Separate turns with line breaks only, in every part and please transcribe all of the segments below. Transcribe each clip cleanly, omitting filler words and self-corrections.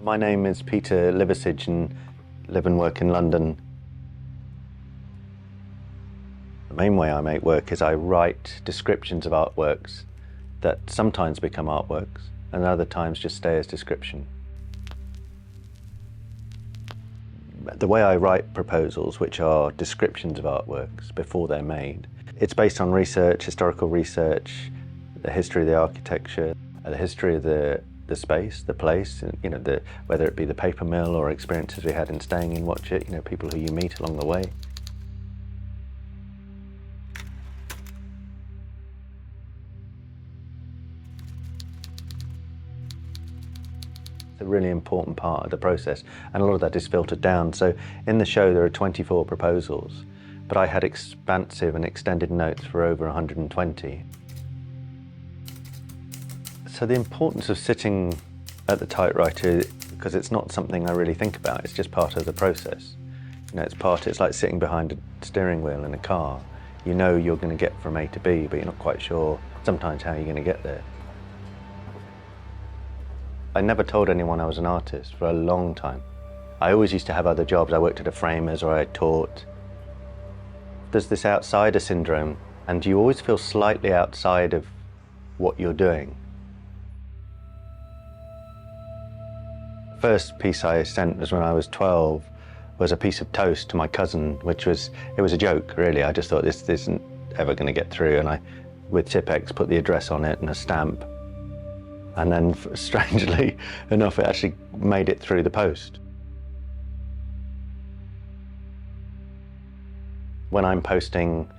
My name is Peter Liversidge and live and work in London. The main way I make work is I write descriptions of artworks that sometimes become artworks and other times just stay as description. The way I write proposals, which are descriptions of artworks before they're made, it's based on research, historical research, the history of the architecture, the history of the space, the place, whether it be the paper mill or experiences we had in staying in Watchet, people who you meet along the way. It's a really important part of the process, and a lot of that is filtered down. So in the show there are 24 proposals, but I had expansive and extended notes for over 120. So the importance of sitting at the typewriter, because it's not something I really think about, it's just part of the process. It's like sitting behind a steering wheel in a car. You know you're going to get from A to B, but you're not quite sure sometimes how you're going to get there. I never told anyone I was an artist for a long time. I always used to have other jobs. I worked at a framer's or I taught. There's this outsider syndrome, and you always feel slightly outside of what you're doing. First piece I sent was when I was 12, was a piece of toast to my cousin, it was a joke, really. I just thought this isn't ever going to get through, and I, with Tipex, put the address on it and a stamp. And then, strangely enough, it actually made it through the post. When I'm posting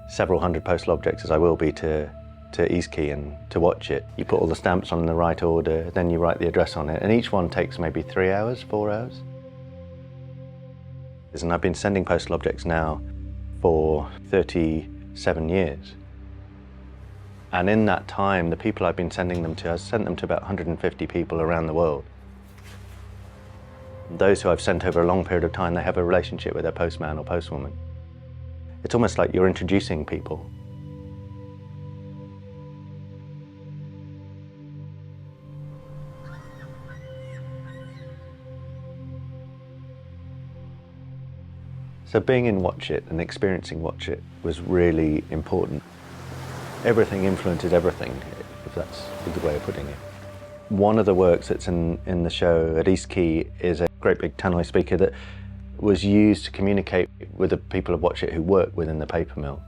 several hundred postal objects, as I will be to Quay and to Watchet, you put all the stamps on in the right order, then you write the address on it, and each one takes maybe 3 hours, 4 hours. And I've been sending postal objects now for 37 years. And in that time, the people I've been sending them to, I've sent them to about 150 people around the world. Those who I've sent over a long period of time, they have a relationship with their postman or postwoman. It's almost like you're introducing people. So being in Watchet and experiencing Watchet was really important. Everything influences everything, if that's a good way of putting it. One of the works that's in the show at Quay is a great big tannoy speaker that was used to communicate with the people of Watchet who work within the paper mill.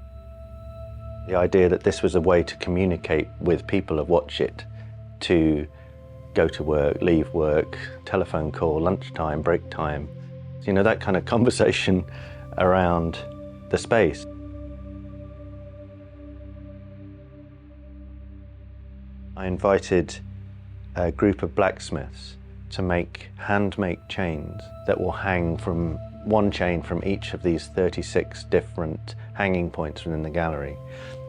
The idea that this was a way to communicate with people of Watchet, to go to work, leave work, telephone call, lunchtime, break time. That kind of conversation around the space. I invited a group of blacksmiths to hand-make chains that will hang from one chain from each of these 36 different hanging points within the gallery.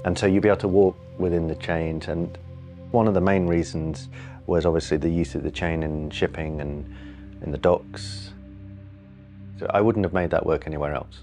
And so you'll be able to walk within the chains, and one of the main reasons was obviously the use of the chain in shipping and in the docks. So I wouldn't have made that work anywhere else.